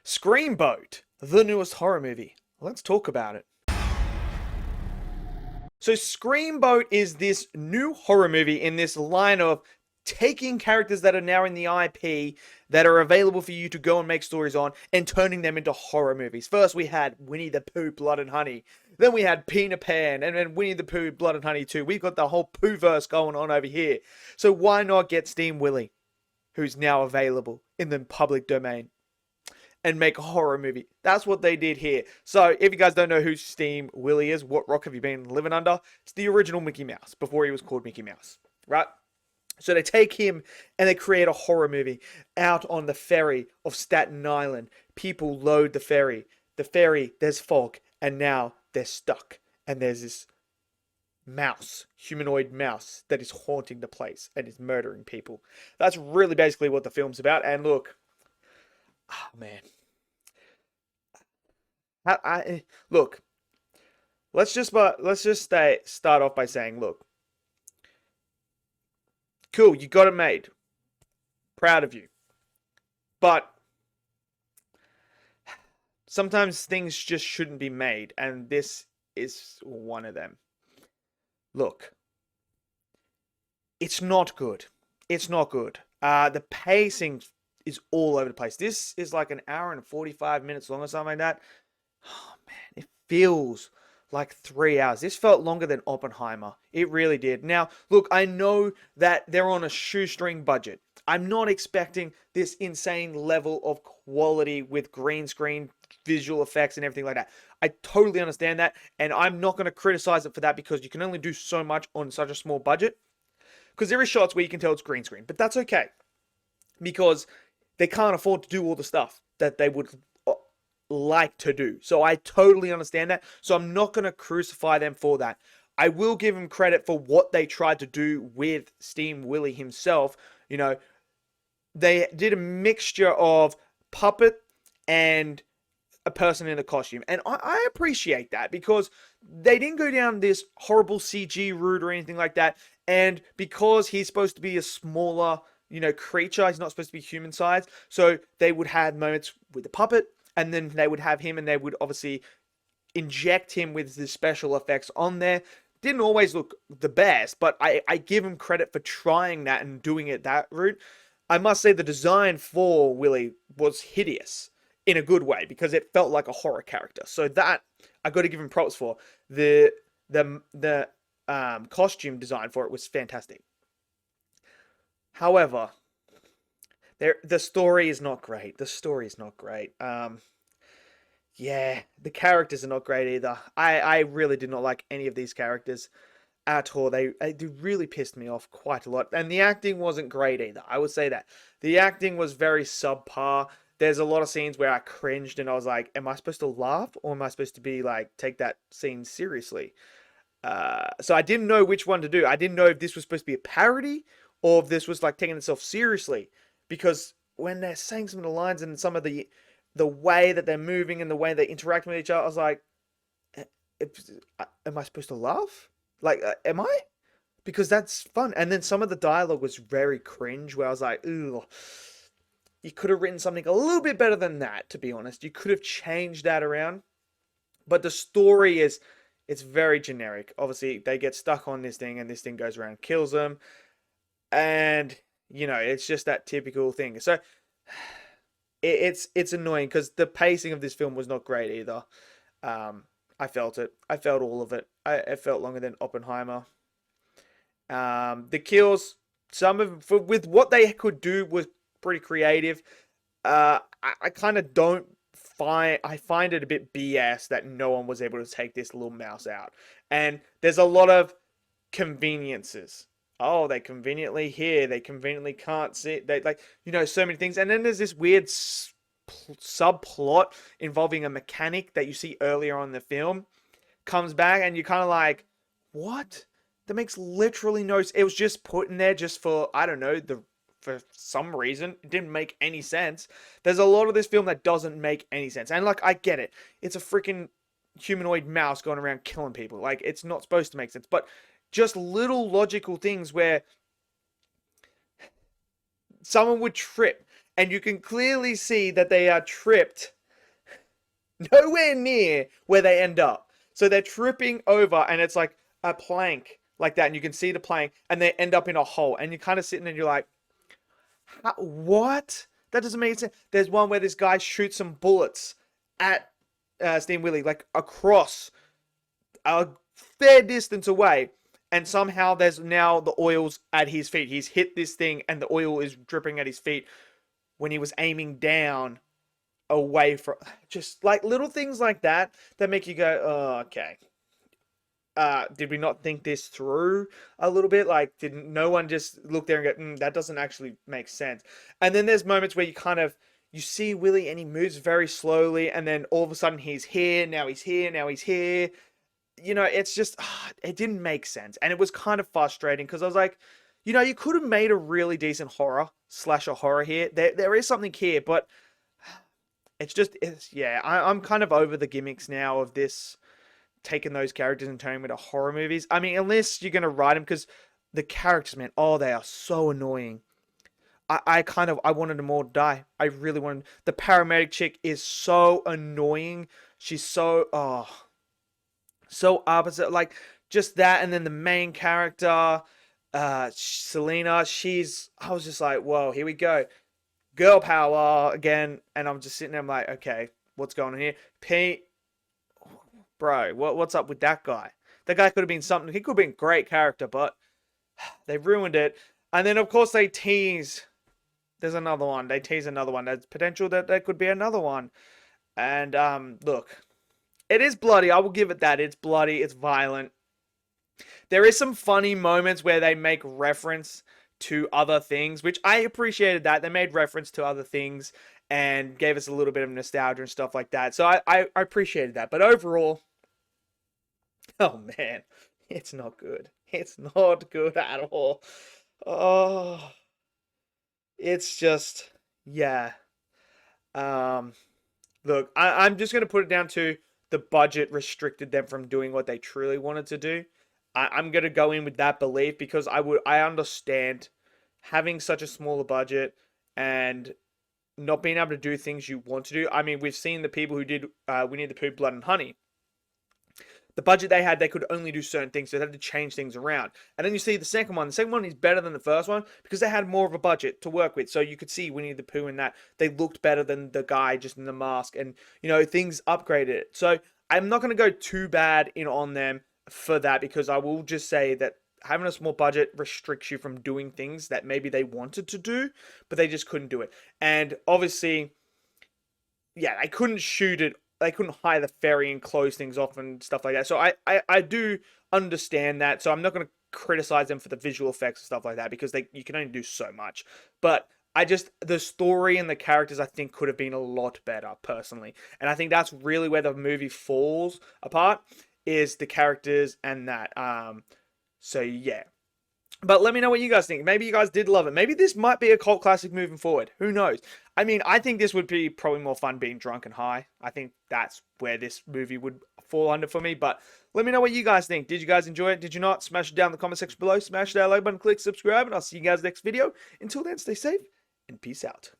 Screamboat, the newest horror movie. Let's talk about it. So, Screamboat is this new horror movie in this line of taking characters that are now in the IP that are available for you to go and make stories on and turning them into horror movies. First, we had Winnie the Pooh, Blood and Honey. Then we had Peter Pan, and then Winnie the Pooh, Blood and Honey 2. We've got the whole Pooh-verse going on over here. So, why not get Steam Willie, who's now available in the public domain, and make a horror movie? That's what they did here. So, if you guys don't know who Steam Willie is, what rock have you been living under? It's the original Mickey Mouse, before he was called Mickey Mouse, right? So they take him and they create a horror movie out on the ferry of Staten Island. People load the ferry. The ferry, there's fog, and now they're stuck. And there's this mouse, humanoid mouse, that is haunting the place and is murdering people. That's really basically what the film's about. And look, oh man, look. Let's just start off by saying, look, cool, you got it made. Proud of you. But sometimes things just shouldn't be made, and this is one of them. Look, it's not good. It's not good. The pacing is all over the place. This is like an hour and 45 minutes long or something like that. Oh man, it feels like 3 hours. This felt longer than Oppenheimer. It really did. Now, look, I know that they're on a shoestring budget. I'm not expecting this insane level of quality with green screen, visual effects, and everything like that. I totally understand that, and I'm not going to criticize it for that because you can only do so much on such a small budget. Because there are shots where you can tell it's green screen, but that's okay. Because they can't afford to do all the stuff that they would like to do. So I totally understand that. So I'm not going to crucify them for that. I will give them credit for what they tried to do with Steam Willie himself. You know, they did a mixture of puppet and a person in a costume. And I appreciate that because they didn't go down this horrible CG route or anything like that. And because he's supposed to be a smaller, creature, he's not supposed to be human sized. So they would have moments with the puppet, and then they would have him, and they would obviously inject him with the special effects on there. Didn't always look the best, but I give him credit for trying that and doing it that route. I must say the design for Willie was hideous in a good way because it felt like a horror character. So that I got to give him props for. The costume design for it was fantastic. However, the story is not great. The story is not great. Yeah, the characters are not great either. I really did not like any of these characters at all. They really pissed me off quite a lot. And the acting wasn't great either. I would say that. The acting was very subpar. There's a lot of scenes where I cringed and I was like, am I supposed to laugh or am I supposed to be like, take that scene seriously? So I didn't know which one to do. I didn't know if this was supposed to be a parody or if this was like taking itself seriously. Because when they're saying some of the lines and some of the way that they're moving and the way they interact with each other, I was like, am I supposed to laugh? Like, am I? Because that's fun. And then some of the dialogue was very cringe, where I was like, ooh, you could have written something a little bit better than that, to be honest. You could have changed that around. But the story it's very generic. Obviously, they get stuck on this thing, and this thing goes around and kills them. And, it's just that typical thing. So, it's annoying, because the pacing of this film was not great either. I felt it. I felt all of it. It felt longer than Oppenheimer. The kills, with what they could do, was pretty creative. I kind of don't I find it a bit BS that no one was able to take this little mouse out. And there's a lot of conveniences. Oh, they conveniently here. They conveniently can't sit. They so many things. And then there's this weird subplot involving a mechanic that you see earlier on in the film comes back, and you're kind of like, what? That makes literally no sense. It was just put in there just for, I don't know, for some reason. It didn't make any sense. There's a lot of this film that doesn't make any sense. And I get it. It's a freaking humanoid mouse going around killing people. Like, it's not supposed to make sense. But just little logical things where someone would trip and you can clearly see that they are tripped nowhere near where they end up. So they're tripping over, and it's like a plank like that, and you can see the plank, and they end up in a hole, and you're kind of sitting and you're like, what? That doesn't make sense. There's one where this guy shoots some bullets at Steam Willie, like across a fair distance away, and somehow there's now the oil's at his feet. He's hit this thing, and the oil is dripping at his feet when he was aiming down away from, just like little things like that that make you go, oh, okay. Did we not think this through a little bit? Like, did no one just look there and go, that doesn't actually make sense? And then there's moments where you see Willie and he moves very slowly, and then all of a sudden he's here, now he's here, now he's here. It's just, it didn't make sense. And it was kind of frustrating because I was like, you could have made a really decent slasher horror here. There is something here, but yeah, I'm kind of over the gimmicks now of this, taking those characters and turning them into horror movies. I mean, unless you're going to write them, because the characters, man, oh, they are so annoying. I wanted them all to die. I really wanted, the paramedic chick is so annoying. She's so opposite, like, just that. And then the main character, Selena, I was just like, whoa, here we go. Girl power again. And I'm just sitting there, I'm like, okay, what's going on here? Pete, bro, what's up with that guy? That guy could have been something. He could have been a great character, but they ruined it. And then, of course, they tease. There's another one. They tease another one. There's potential that there could be another one. And, look, it is bloody. I will give it that. It's bloody. It's violent. There is some funny moments where they make reference to other things, which I appreciated that. They made reference to other things and gave us a little bit of nostalgia and stuff like that. So I appreciated that. But overall, oh man, it's not good. It's not good at all. Oh, it's just, yeah. Look, I'm just going to put it down to the budget restricted them from doing what they truly wanted to do. I'm going to go in with that belief because I understand having such a smaller budget and not being able to do things you want to do. I mean, we've seen the people who did Winnie the Pooh, Blood and Honey. The budget they had, they could only do certain things, so they had to change things around. And then you see the second one. The second one is better than the first one because they had more of a budget to work with. So you could see Winnie the Pooh in that. They looked better than the guy just in the mask. And, things upgraded it. So I'm not going to go too bad in on them for that because I will just say that having a small budget restricts you from doing things that maybe they wanted to do, but they just couldn't do it. And obviously, yeah, they couldn't shoot it. They couldn't hire the ferry and close things off and stuff like that. So I do understand that. So I'm not going to criticize them for the visual effects and stuff like that because you can only do so much. But the story and the characters I think could have been a lot better personally. And I think that's really where the movie falls apart is the characters and that. So yeah. But let me know what you guys think. Maybe you guys did love it. Maybe this might be a cult classic moving forward. Who knows? I mean, I think this would be probably more fun being drunk and high. I think that's where this movie would fall under for me. But let me know what you guys think. Did you guys enjoy it? Did you not? Smash it down in the comment section below. Smash that like button, click subscribe, and I'll see you guys next video. Until then, stay safe and peace out.